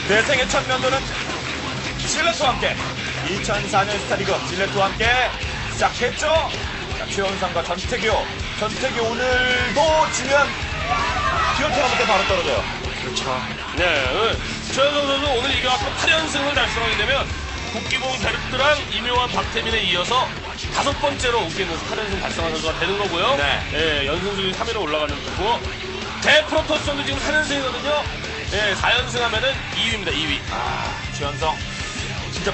대생의 첫 면도는 질레트와 함께 2004년 스타리그 질레트와 함께 시작했죠. 자, 최원상과 전태규 오늘도 지면 기어터라부터 바로 떨어져요. 그렇죠. 네, 최현성 선수 오늘 이겨갖고 8연승을 달성하게 되면 국기공 베르트랑 이묘한 박태민에 이어서 5번째로 웃기는 8연승 달성한 선수가 되는 거고요. 네. 예, 연승 중에 3위로 올라가는 거고 대프로토스도 지금 4연승이거든요. 예, 4연승 하면은 2위입니다. 2위. 최원성 진짜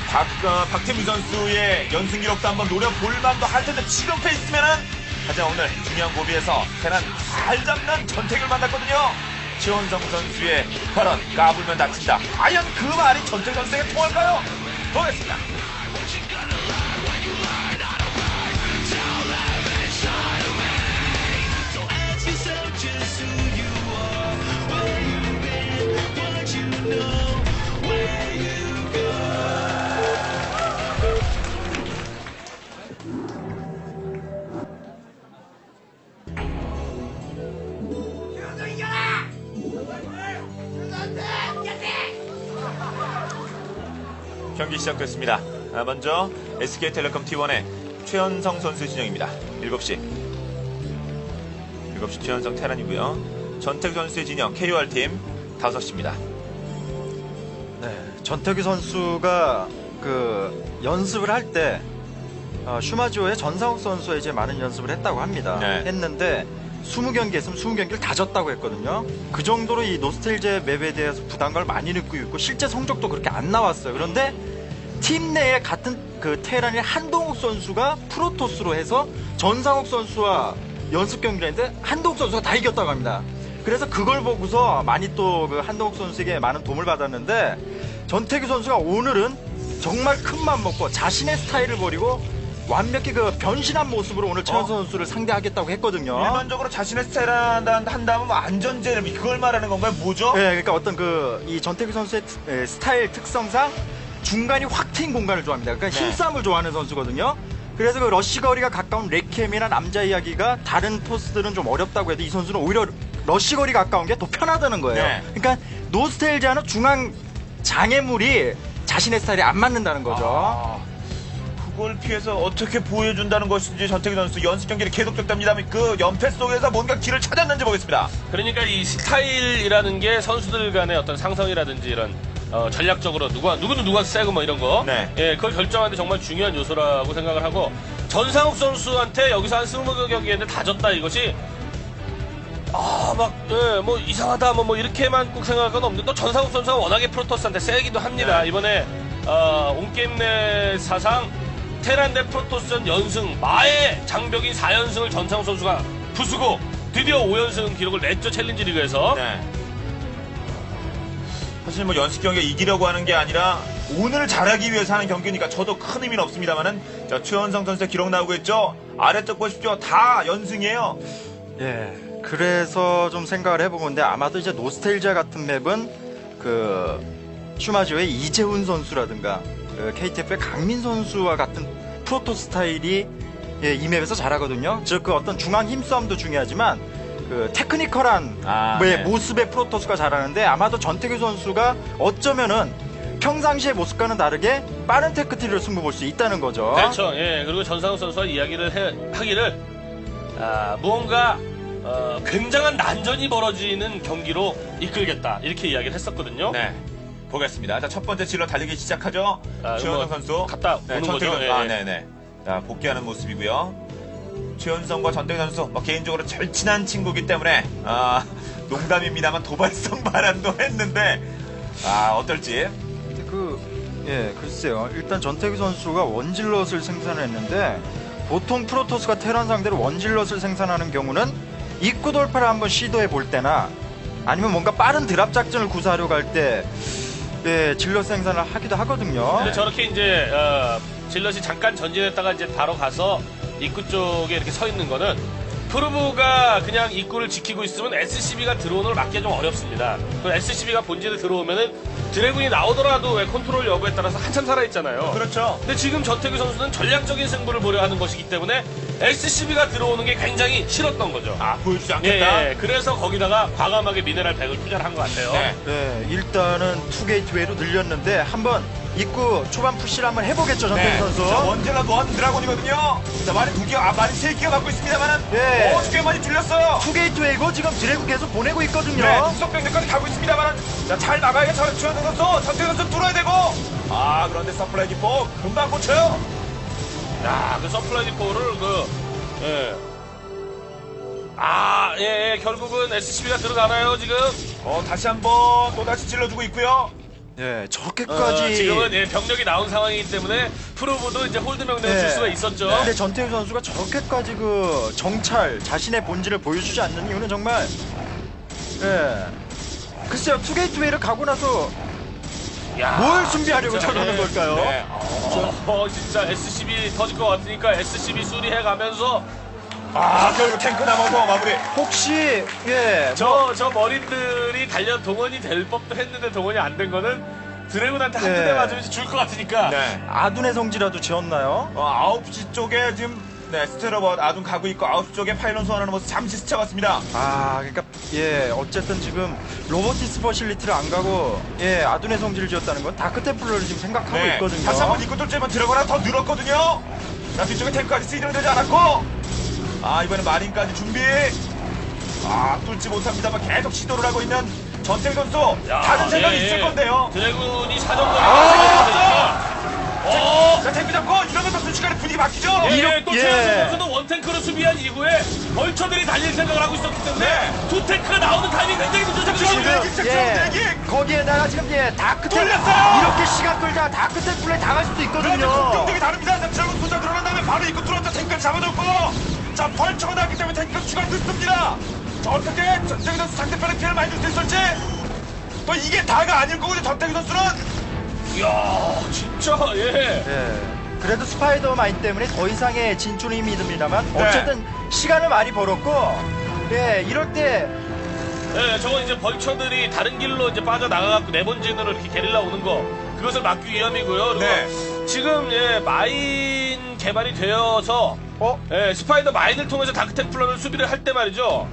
박태민 선수의 연승 기록도 한번 노려볼 만도 할 텐데 지금 페이스면은 하지만 오늘 중요한 고비에서 테란 잘 잡는 전태규를 만났거든요. 최원성 선수의 발언 까불면 다친다. 과연 그 말이 전태규 선수에게 통할까요? 보겠습니다. 경기 시작됐습니다. 먼저 SK텔레콤 T1의 최현성 선수 진영입니다. 7시 최현성 테란이고요. 전태규 선수의 진영 KOR팀 5시입니다. 네, 전태규 선수가 연습을 할 때 슈마지오의 전상욱 선수와 이제 많은 연습을 했다고 합니다. 네. 했는데 20경기 했으면 20경기를 다 졌다고 했거든요. 그 정도로 이 노스텔제 맵에 대해서 부담감을 많이 느끼고 있고 실제 성적도 그렇게 안 나왔어요. 그런데 팀 내에 같은 테란의 한동욱 선수가 프로토스로 해서 전상욱 선수와 연습 경기를 했는데 한동욱 선수가 다 이겼다고 합니다. 그래서 그걸 보고서 많이 또 한동욱 선수에게 많은 도움을 받았는데 전태규 선수가 오늘은 정말 큰 맘 먹고 자신의 스타일을 버리고 완벽히 변신한 모습으로 오늘 최원성 선수를 상대하겠다고 했거든요. 일반적으로 자신의 스타일을 한다면 안전제 그걸 말하는 건가요? 뭐죠? 네, 그러니까 어떤 이 전태규 선수의 스타일 특성상 중간이 확 트인 공간을 좋아합니다. 그러니까 네. 힘싸움을 좋아하는 선수거든요. 그래서 러쉬 거리가 가까운 레캠이나 남자 이야기가 다른 토스들은 좀 어렵다고 해도 이 선수는 오히려 러쉬 거리 가까운 게 더 편하다는 거예요. 네. 그러니까 노스텔지아는 중앙 장애물이 자신의 스타일에 안 맞는다는 거죠. 그걸 피해서 어떻게 보여준다는 것인지 전태규 선수 연습 경기를 계속적답니다. 그 연패 속에서 뭔가 길을 찾았는지 보겠습니다. 그러니까 이 스타일이라는 게 선수들 간의 어떤 상성이라든지 이런 전략적으로 누구는 누가 세고 뭐 이런 거. 네. 예, 그걸 결정하는데 정말 중요한 요소라고 생각을 하고 전상욱 선수한테 여기서 한 20경기 했는데 다 졌다 이것이 뭐 이상하다 뭐 이렇게만 꼭 생각할 건 없는데 또 전상욱 선수가 워낙에 프로토스한테 세기도 합니다. 네. 이번에 온게임 내 사상 테란 대 프로토스전 연승 마의 장벽인 4연승을 전상욱 선수가 부수고 드디어 5연승 기록을 냈죠. 챌린지 리그에서. 네. 사실 뭐 연습 경기에 이기려고 하는 게 아니라 오늘 잘하기 위해서 하는 경기니까 저도 큰 의미는 없습니다만은 자, 최원성 선수의 기록 나오고 있죠. 아래쪽 보십시오. 다 연승이에요. 예. 그래서 좀 생각을 해보건데 아마도 이제 노스텔지아 같은 맵은 슈마지오의 이재훈 선수라든가 KTF의 강민 선수와 같은 프로토 스타일이 이 맵에서 잘하거든요. 즉 어떤 중앙 힘싸움도 중요하지만 테크니컬한 네. 모습의 프로토스가 잘하는데 아마도 전태규 선수가 어쩌면은 평상시의 모습과는 다르게 빠른 테크트리로 승부 볼 수 있다는 거죠. 그렇죠. 예. 그리고 전상욱 선수와 이야기를 하기를 무언가 굉장한 난전이 벌어지는 경기로 이끌겠다 이렇게 이야기를 했었거든요. 네. 보겠습니다. 자, 첫 번째 질러 달리기 시작하죠. 최원성 선수. 갔다 오는 전태규 거죠. 선수. 예. 네네. 자, 복귀하는 모습이고요. 최원성과 전태규 선수, 개인적으로 절친한 친구기 때문에, 농담입니다만 도발성 발언도 했는데, 어떨지. 글쎄요. 일단 전태규 선수가 원질럿을 생산했는데, 보통 프로토스가 테란 상대로 원질럿을 생산하는 경우는 입구 돌파를 한번 시도해 볼 때나, 아니면 뭔가 빠른 드랍 작전을 구사하려고 할 때, 질럿 생산을 하기도 하거든요. 근데 저렇게 이제 질럿이 잠깐 전진했다가 이제 바로 가서 입구 쪽에 이렇게 서 있는 거는 프로브가 그냥 입구를 지키고 있으면 SCB가 들어오는 걸 막기가 좀 어렵습니다. 그 SCB가 본진에 들어오면은 드래곤이 나오더라도 왜 컨트롤 여부에 따라서 한참 살아있잖아요. 그렇죠. 근데 지금 전태규 선수는 전략적인 승부를 보려 하는 것이기 때문에 SCB가 들어오는 게 굉장히 싫었던 거죠. 아, 보여주지 않겠다. 예, 그래서 거기다가 과감하게 미네랄 100을 투자를 한 것 같아요. 네. 네, 일단은 투게이트웨이로 늘렸는데 한번 입구 초반 푸시를 한번 해보겠죠, 전태규 네. 선수. 자, 원젤라 노한 드라곤이거든요. 자, 말이 2개, 말이 3개가 갖고 있습니다만은. 예. 꽤 많이 줄렸어요. 투게이트웨이고 지금 드래곤 계속 보내고 있거든요. 네, 후속병력까지 가고 있습니다만은. 자, 잘 막아야겠죠. 최현성 선수, 전태규 선수 뚫어야 되고. 아, 그런데 서플라이 기포 금방 꽂혀요. 야, 그 서플라이 디포를 결국은 SCB가 들어가나요, 지금? 다시 한번 또다시 찔러주고 있고요. 네, 저렇게까지. 지금은 병력이 나온 상황이기 때문에 프로브도 이제 홀드 명령을 줄 수가 있었죠. 근데 전태규 선수가 저렇게까지 그 정찰, 자신의 본질을 보여주지 않는 이유는 정말, 글쎄요, 투게이트웨이를 가고 나서 야, 뭘 준비하려고 진짜, 저러는 걸까요? 네. 진짜 SCB 터질 것 같으니까 SCB 수리해 가면서 아, 결국 탱크 남아서 마무리. 혹시, 저 머리들이 달려 동원이 될 법도 했는데 동원이 안 된 거는 드래곤한테 한 두 대 맞으면 줄 것 같으니까. 네. 아둔의 성지라도 지었나요? 9시 쪽에 지금, 스테러버 아둔 가고 있고, 9시 쪽에 파일런 소환하는 모습 잠시 스쳐갔습니다. 그러니까, 어쨌든 지금 로보티스 퍼실리티를 안 가고, 아둔의 성지를 지었다는 건 다크템플러를 지금 생각하고 있거든요. 다시 한번 입구 뚫지만 들어가나 더 늘었거든요. 자, 뒤쪽에 탱크까지 시즌은 되지 않았고, 이번엔 마린까지 준비. 뚫지 못합니다만 계속 시도를 하고 있는 전태규 선수. 다른 생각이 있을 건데요. 드래곤이 사정거리 자, 탱크 잡고 이러면서 순식간에 분위기 바뀌죠. 또 최현수 선수도 원탱크로 수비한 이후에 벌처들이 달릴 생각을 하고 있었기 때문에 두 탱크가 나오는 타이밍 굉장히 늦어졌거든요. 거기에다가 지금 다크템플러 돌렸어요! 이렇게 시간 끌다가 다크템플러에 당할 수도 그런데 있거든요. 공격력이 다릅니다. 자, 최고 숫자 늘어난 다음에 바로 입구 뚫었죠. 탱크를 잡아줬고, 자, 벌처가 나왔기 때문에 탱크가 추가 늦습니다. 자, 어떻게 전태규 선수 상대편에 피해를 많이 줄 수 있을지. 또 이게 다가 아닐 거고, 전태규 선수는. 이야, 진짜, 그래도 스파이더마인 때문에 더 이상의 진출은 힘이 듭니다만 네. 어쨌든 시간을 많이 벌었고, 이럴 때 저건 이제 벌처들이 다른 길로 이제 빠져나가갖고 네번진으로 이렇게 게릴라 오는 거, 그것을 막기 위함이고요. 그리고 네. 지금, 마인 개발이 되어서, 스파이더 마인을 통해서 다크템플러를 수비를 할 때 말이죠.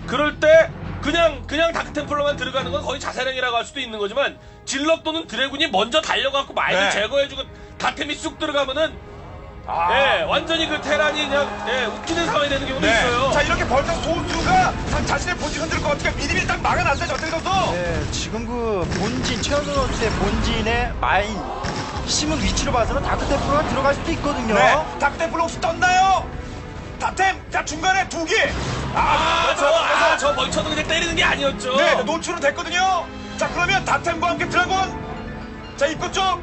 그럴 때, 그냥 다크템플러만 들어가는 건 거의 자살행위라고 할 수도 있는 거지만, 질럿 또는 드래곤이 먼저 달려갖고 마인을 네. 제거해주고 다템이 쑥 들어가면은, 완전히 그 테란이 그냥, 웃기는 상황이 되는 경우도 있어요. 자, 이렇게 벌써 소수가 자신의 본질 흔들 것 같으니까 미리미리 딱 막아놨어요, 전태규 선수. 지금 그 본진 최현수 선수의 본진의 마인 심은 위치로 봐서는 다크템플러가 들어갈 수도 있거든요. 네. 다크템플러 혹시 떴나요? 다템! 자, 중간에 2개! 저 벌처도 그냥 때리는 게 아니었죠. 네, 노출은 됐거든요. 자, 그러면 다템과 함께 드래곤! 자, 입구 쪽!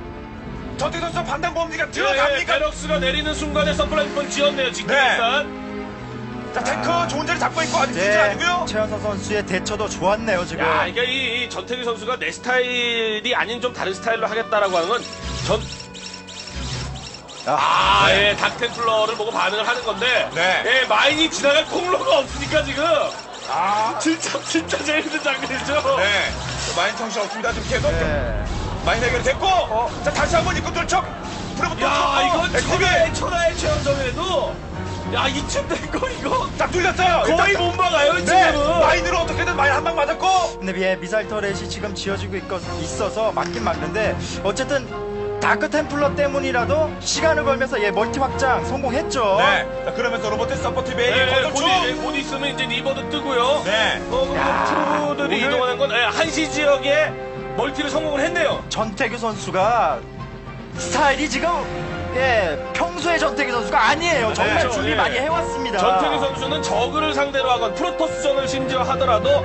전태규 선수 판단보험기가 들어갑니까? 베럭스가 내리는 순간에 서플라이 번 지었네요, 지금 네. 일단. 자, 탱크 좋은 자리 잡고 있고, 아직 문제 아니고요. 최현수 선수의 대처도 좋았네요 지금. 야, 그러니까 이 전태규 선수가 내 스타일이 아닌 좀 다른 스타일로 하겠다라고 하는 건 닥템플러를 보고 반응을 하는 건데, 네. 마인이 지나갈 통로가 없으니까 지금, 진짜 제일 힘든 장면이죠. 네. 마인 정신 없습니다. 지금 계속. 네. 마인 해결됐고, 자, 다시 한번 입구 뚫쳐. 프로부터 야, 이건 TV. 천하의 최연정에도, 이쯤 된 거 이거 딱 뚫렸어요. 거의 일단, 못 막아요, 네. 지금은. 마인으로 어떻게든 마인 한 방 맞았고. 근데 미사일 터렛이 지금 지어지고 있어서 맞긴 맞는데 어쨌든 다크 템플러 때문이라도 시간을 벌면서 멀티 확장 성공했죠. 네. 자, 그러면서 로봇의 서포트 베이 곧 있으면 이제 리버도 뜨고요. 네. 프로들이 오늘- 이동하는 건 한시 지역에 멀티를 성공을 했네요. 전태규 선수가 스타일이 지금 평소의 전태규 선수가 아니에요. 정말 그렇죠. 준비 많이 해왔습니다. 전태규 선수는 저그를 상대로 하건 프로토스전을 심지어 하더라도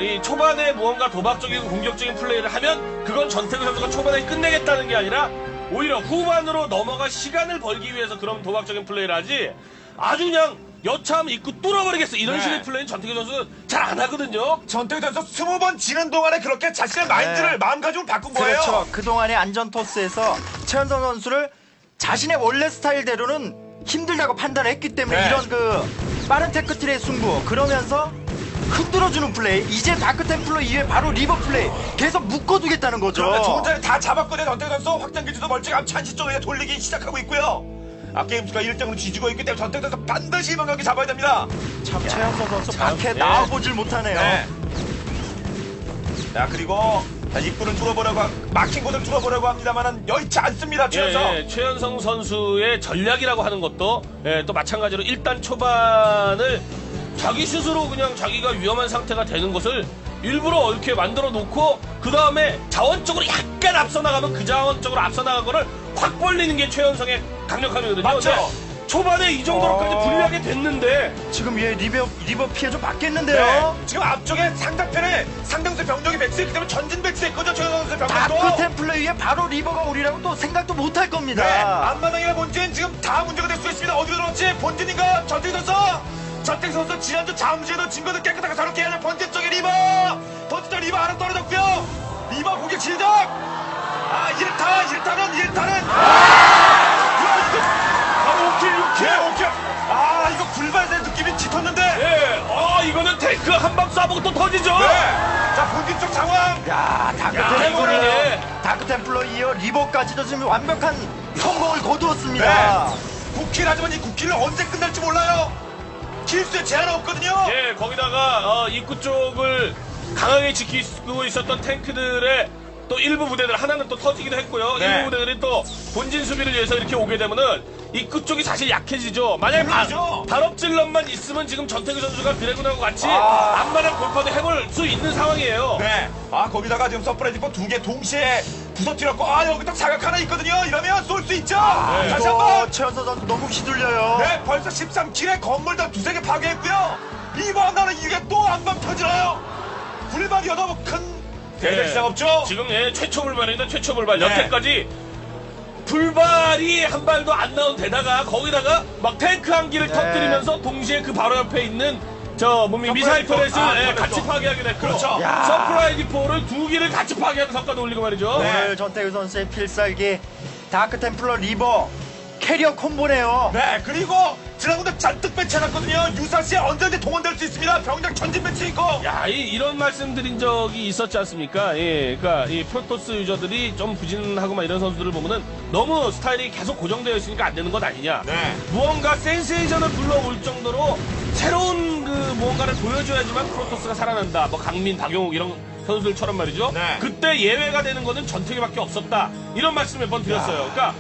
이 초반에 무언가 도박적이고 공격적인 플레이를 하면 그건 전태규 선수가 초반에 끝내겠다는 게 아니라 오히려 후반으로 넘어가 시간을 벌기 위해서 그런 도박적인 플레이를 하지, 아주 그냥 여차하면 입구 뚫어버리겠어 이런 네. 식의 플레이는 전태규 선수는 잘 안 하거든요. 전태규 선수 20번 지는 동안에 그렇게 자신의 마인드를 마음가짐을 바꾼 거예요. 그렇죠. 그동안의 안전 토스에서 최현성 선수를 자신의 원래 스타일대로는 힘들다고 판단을 했기 때문에 네. 이런 그 빠른 테크트리의 승부, 그러면서 흔들어주는 플레이, 이제 다크템플러 이후에 바로 리버 플레이 계속 묶어두겠다는 거죠. 그런데 좋은 자리 다 잡았거든요. 전태규 선수 확장 기지도 멀쩡히 찬시 쪽에 돌리기 시작하고 있고요. 게임수가 1등으로 뒤지고 있기 때문에 전태규 선수 반드시 이번 경기 잡아야 됩니다. 참 최현석 선수 참, 밖에 예. 나와보질 못하네요. 네. 자, 그리고 자, 입구를 뚫어보려고 막힌 곳을 뚫어보려고 합니다만은 여의치 않습니다. 최현성. 예, 최현성 선수의 전략이라고 하는 것도 또 마찬가지로 일단 초반을 자기 스스로 그냥 자기가 위험한 상태가 되는 것을 일부러 이렇게 만들어 놓고 그 다음에 자원적으로 약간 앞서 나가면 그 자원적으로 앞서 나간 거를 확 벌리는 게 최현성의 강력함이거든요. 맞죠? 근데 초반에 이 정도로까지 불리하게 됐는데 지금 얘 리버 피해 좀 받겠는데요. 네. 지금 앞쪽에 상대편에 상당수 병력이 배치했기 때문에 전진 배치했거든요. 최현성 선수의 병력도. 다크 템플러 위에 바로 리버가 오리라고 또 생각도 못 할 겁니다. 네, 앞마당이나 본진 지금 다 문제가 될 수 있습니다. 어디로 들어올지 본진인가 전태규 선수. 전태규 선수 지난주 잠시에도 진거들 깨끗하게 저렇게 해야 본진 쪽에 리버. 본진 쪽 리버 하나 떨어졌고요. 리버 공격 시작. 아 1타는. 바로 5킬 6킬. 아 이거 굴발된 느낌이 짙었는데. 이거는 탱크 한 방 쏴보고 또 터지죠. 네. 자 본진 쪽 상황. 야, 해골이네. 다크 템플러 이어 리버까지도 지금 완벽한 성공을 거두었습니다. 네. 9킬 하지만 이 9킬을 언제 끝날지 몰라요. 킬수에 제한은 없거든요. 예, 거기다가 입구 쪽을 강하게 지키고 있었던 탱크들의 또 일부 부대들 하나는 또 터지기도 했고요. 네. 일부 부대들이 또 본진 수비를 위해서 이렇게 오게 되면은 입구 쪽이 사실 약해지죠. 만약에 그렇죠. 발업질럿만 있으면 지금 전태규 선수가 드래곤하고 같이 아. 앞마당 골파도 해볼 수 있는 상황이에요. 네. 아 거기다가 지금 서프라이즈 포 2개 동시에 부서뜨렸고 아 여기 또 자각 하나 있거든요. 이러면 쏠 수 있죠. 다시 한번. 최현석 선수 너무 휘둘려요. 네 벌써 13킬에 건물도 2-3개 파괴했고요. 이번 나는 이게 또 한 방 터지나요. 불발이어도 큰 대대 시장 없죠. 지금 최초 불발인데 최초 불발. 네. 여태까지 불발이 한 발도 안 나온 데다가 거기다가 막 탱크 한 기를 네. 터뜨리면서 동시에 그 바로 옆에 있는 미사일 터렛을 같이 파괴하게 됐고 그렇죠. 야. 서프라이즈 4를 2기를 같이 파괴하는 성과도 올리고 말이죠. 네. 오늘 전태규 선수의 필살기 다크 템플러 리버 캐리어 콤보네요. 네 그리고 지난번에 잔뜩 배치해놨거든요. 유사시에 언제든지 동원될 수 있습니다. 병력 전진 배치 있고. 야, 이런 말씀드린 적이 있었지 않습니까? 예, 그러니까 이 프로토스 유저들이 좀 부진하고 막 이런 선수들을 보면은 너무 스타일이 계속 고정되어 있으니까 안 되는 것 아니냐. 네. 무언가 센세이션을 불러올 정도로 새로운 그 무언가를 보여줘야지만 프로토스가 살아난다. 뭐 강민, 박용욱 이런 선수들처럼 말이죠. 네. 그때 예외가 되는 거는 전태규밖에 없었다. 이런 말씀 몇 번 드렸어요. 그러니까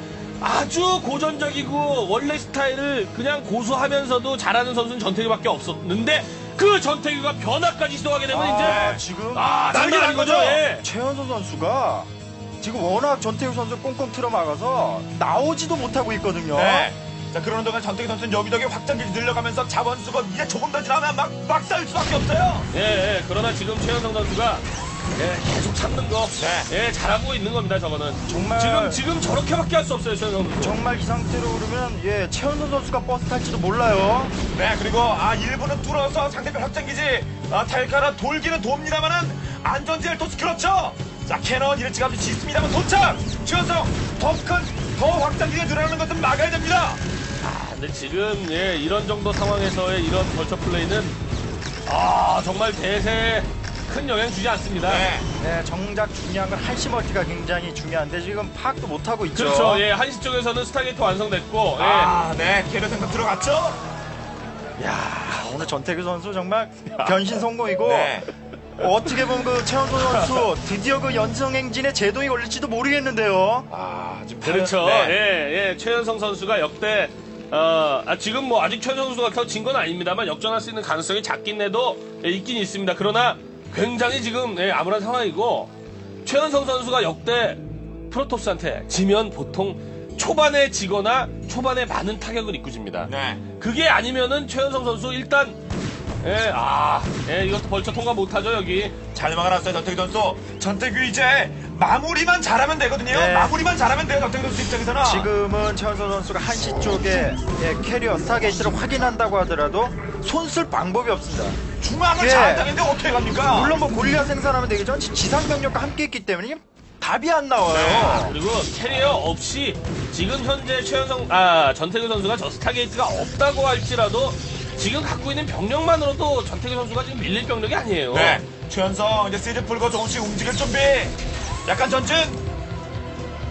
아주 고전적이고 원래 스타일을 그냥 고수하면서도 잘하는 선수는 전태규밖에 없었는데 그 전태규가 변화까지 시도하게 되면 이제 지금 장난 아닌 거죠. 예. 최현석 선수가 지금 워낙 전태규 선수 꽁꽁 틀어막아서 나오지도 못하고 있거든요. 네. 자 그러는 동안 전태기 선수는 여기저기 확장기를 늘려가면서 자원수가 이제 조금 더 지나면 막 쌓일 수밖에 없어요. 예, 그러나 지금 최현성 선수가 계속 참는 거, 잘하고 있는 겁니다. 저거는 정말 지금 저렇게밖에 할 수 없어요, 최현성 선수. 정말 이 상태로 그러면 최현석 선수가 버스 탈지도 몰라요. 네 그리고 일부는 뚫어서 상대편 확장기지 탈카라 돌기는 돕니다만은 안전지를 또 그렇죠. 자 캐논 일찌감치 짓습니다만 도착. 최현성 더 확장기가 늘어나는 것은 막아야 됩니다. 근데 지금 이런 정도 상황에서의 이런 벌처 플레이는 정말 대세에 큰 영향 주지 않습니다. 네. 네, 정작 중요한 건 한시 멀티가 굉장히 중요한데 지금 파악도 못하고 있죠. 그렇죠. 한시 쪽에서는 스타게이트 완성됐고, 네 캐논 생각 들어갔죠. 야, 오늘 전태규 선수 정말 변신 성공이고 네. 어떻게 보면 그 최현석 선수 드디어 그 연승 행진에 제동이 걸릴지도 모르겠는데요. 지금 그렇죠. 네. 최현성 선수가 역대 지금 뭐 아직 최현성 선수가 진 건 아닙니다만 역전할 수 있는 가능성이 작긴 해도 있긴 있습니다. 그러나 굉장히 지금 암울한 상황이고 최현성 선수가 역대 프로토스한테 지면 보통 초반에 지거나 초반에 많은 타격을 입고 집니다. 네. 그게 아니면은 최현성 선수 일단 이것도 벌써 통과 못하죠 여기. 잘 막아놨어요 전태규 선수. 전태규 이제 마무리만 잘하면 되거든요. 네. 마무리만 잘하면 돼요 전태규 선수 입장에서는. 지금은 최현석 선수가 한시 쪽에 캐리어 스타게이트를 확인한다고 하더라도 손 쓸 방법이 없습니다. 중앙을 예. 잘 당했는데 어떻게 갑니까? 물론 뭐 골리앗 생산하면 되겠지만 지상 병력과 함께 했기 때문에 이게 답이 안 나와요. 그리고 캐리어 없이 지금 현재 전태규 선수가 저 스타게이트가 없다고 할지라도 지금 갖고 있는 병력만으로도 전태규 선수가 지금 밀릴 병력이 아니에요. 네. 최현성 이제 시즈 풀고 조금씩 움직일 준비. 약간 전진.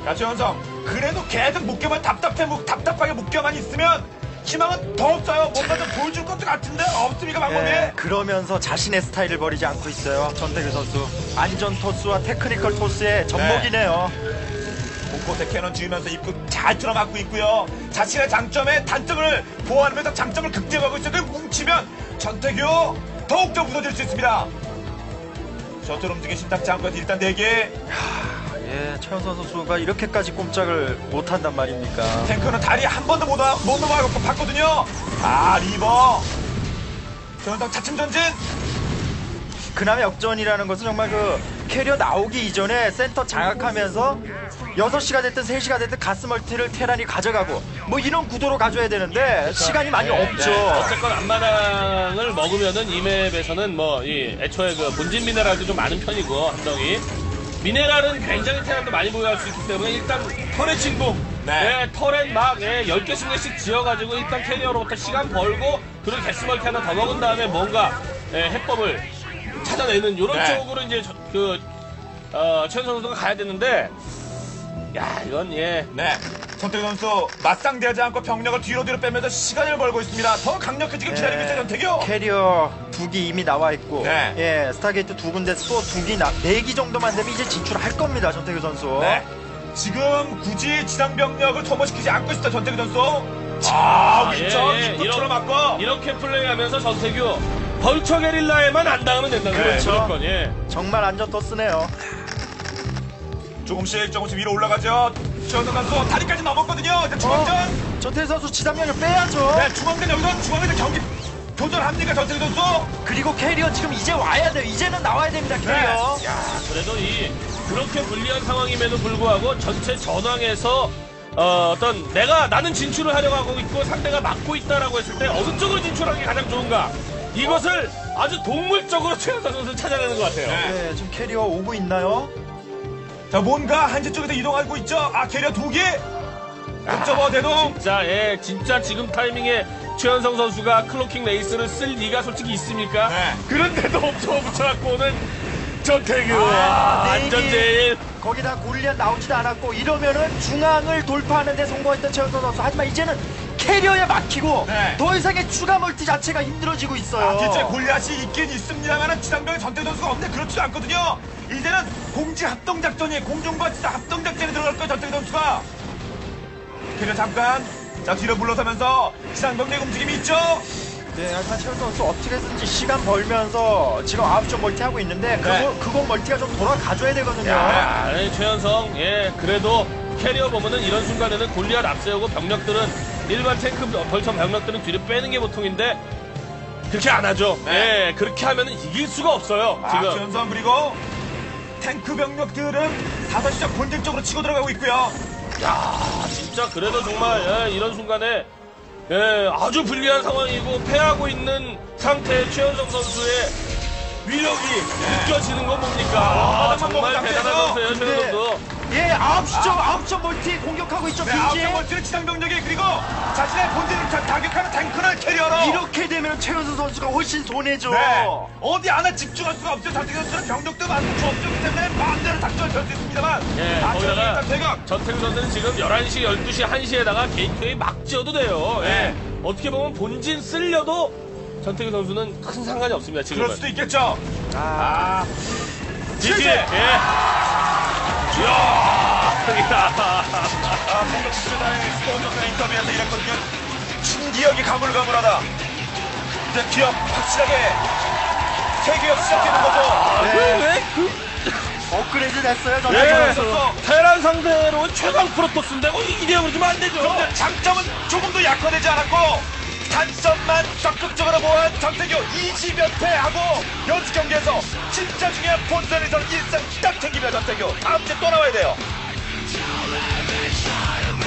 자 최현성 그래도 계속 답답하게 묶여만 있으면 희망은 더 없어요. 뭔가 좀 보여줄 것도 같은데 없습니까 방법이? 예, 그러면서 자신의 스타일을 버리지 않고 있어요. 전태규 선수. 안전 토스와 테크니컬 토스의 접목이네요. 곳곳에 캐논 지으면서 입구 잘 틀어막고 있고요. 자신의 장점에 단점을 보완하면서 장점을 극대화하고 있어요. 뭉치면 전태규 더욱더 무너질 수 있습니다. 셔틀 움직임 심상치 않고 일단 4개. 예, 최연선 선수가 이렇게까지 꼼짝을 못한단 말입니까? 탱크는 다리 한 번도 못 넘어가고 봤거든요. 아 리버 전성 차츰 전진. 그남의 역전이라는 것은 정말 그 캐리어 나오기 이전에 센터 장악하면서 6시가 됐든 3시가 됐든 가스멀티를 테란이 가져가고 뭐 이런 구도로 가져야 되는데 시간이 많이 없죠. 어쨌건 앞마당을 먹으면은 이 맵에서는 뭐 이 애초에 그 본진 미네랄도 좀 많은 편이고 함정이 미네랄은 굉장히 테란도 많이 보유할 수 있기 때문에 일단 터렛 진공 네. 터렛 막 10개 20개씩 지어가지고 일단 캐리어로부터 시간 벌고 그리고 게스멀티 하나 더 먹은 다음에 뭔가 해법을 찾아내는 이런 네. 쪽으로 이제 최현성 선수가 가야 되는데 야 이건 네. 전태규 선수 맞상대하지 않고 병력을 뒤로 빼면서 시간을 벌고 있습니다. 더 강력해지게 기다리고 있어요 전태규. 캐리어 2기 이미 나와 있고 네. 예, 스타게이트 2군데 또 2기 4기 정도만 되면 이제 진출할 겁니다. 전태규 선수. 네. 지금 굳이 지상 병력을 소모시키지 않고 있어요 전태규 선수. 아 위쪽 입구처럼 맞고 이렇게 플레이하면서 전태규 벌처 게릴라에만 안 당하면 된다는 거예요. 그렇죠. 무조건, 예. 정말 안전 토스네요. 조금씩 위로 올라가죠. 최현성 선수 다리까지 넘었거든요. 이제 중앙전. 전태규 선수 지상력을 빼야죠. 네 중앙전 여기서 중앙에서 경기 도전합니까 전태규 선수? 그리고 캐리어 지금 이제 와야 돼요. 이제는 나와야 됩니다. 캐리어. 네. 야, 그래도 그렇게 불리한 상황임에도 불구하고 전체 전황에서 어떤 나는 진출을 하려고 하고 있고 상대가 막고 있다라고 했을 때 어느 쪽으로 진출하는 게 가장 좋은가? 이것을 아주 동물적으로 최현성 선수는 찾아내는 것 같아요. 네. 네, 지금 캐리어 오고 있나요? 자 뭔가 한지 쪽에서 이동하고 있죠. 아 캐리어 2개. 옥저버 대동. 진짜 지금 타이밍에 최현성 선수가 클로킹 레이스를 쓸 리가 솔직히 있습니까? 네. 그런데도 옵저버 붙여갖고 오는 전태규. 내기. 안전제일. 거기다 골리앗 나오지도 않았고 이러면은 중앙을 돌파하는 데 성공했던 최연선 선수. 하지만 이제는 캐리어에 막히고 네. 더 이상의 추가 멀티 자체가 힘들어지고 있어요. 아, 뒤쪽에 골리앗이 있긴 있습니다만 지상병의 전태규 선수가 없는데 그렇지도 않거든요. 이제는 공지 합동작전이 공중과 진짜 합동작전에 들어갈 거예요 전태규 선수가. 캐리어 잠깐 자 뒤로 물러서면서 지상병의 움직임이 있죠. 네, 하지만 최연선 선수 어떻게든지 시간 벌면서 지금 9점 멀티 하고 있는데 네. 그거 멀티가 좀 돌아가줘야 되거든요. 최현성, 그래도 캐리어 보면은 이런 순간에는 골리앗 앞세우고 병력들은 일반 탱크 벌처 병력들은 뒤로 빼는 게 보통인데 그렇게 안 하죠. 네. 그렇게 하면은 이길 수가 없어요. 지금. 최현성 그리고 탱크 병력들은 5시적 본진 쪽으로 치고 들어가고 있고요. 진짜 그래도 정말 이런 순간에 아주 불리한 상황이고 패하고 있는 상태의 최현성 선수의 위력이 느껴지는 건 뭡니까? 정말 대단한 선수예요, 최현성 선수. 예, 9점 멀티 공격하고 있죠. 네, 빈지. 9점 멀티는 지상병력이 그리고 자신의 본진을 타격하는 탱크를 캐리어로. 이렇게 되면 최연선 선수가 훨씬 손해죠. 네. 어디 하나 집중할 수가 없죠. 전태규 선수는 병력도 많고 조업적이기 때문에 마음대로 작전을 펼수 있습니다만. 거기다가 대각. 전태규 선수는 지금 11시, 12시, 1시에다가 게이트웨이 막 지어도 돼요. 네. 어떻게 보면 본진 쓸려도 전태규 선수는 큰 상관이 없습니다, 지금은. 그럴 수도 있겠죠. 지지! 실제. 여기다. 공격수다의 스포츠의 인터뷰에서 이랬거든요. 신기억이 가물가물하다. 이제 기억 확실하게 세기억 시작되는 거죠. 업그레이드 됐어요. 예. 전태규 선수. 테란 상대로 최강 프로토스인데 이대형으로 주면 안 되죠. 그런데 장점은 조금도 약화되지 않았고 단점만 적극적으로 보한 전태규 20연패하고 연습 경기에서 진짜 중요한 본선에서 1승 딱 챙기며 전태규 다음 주에 또 나와야 돼요.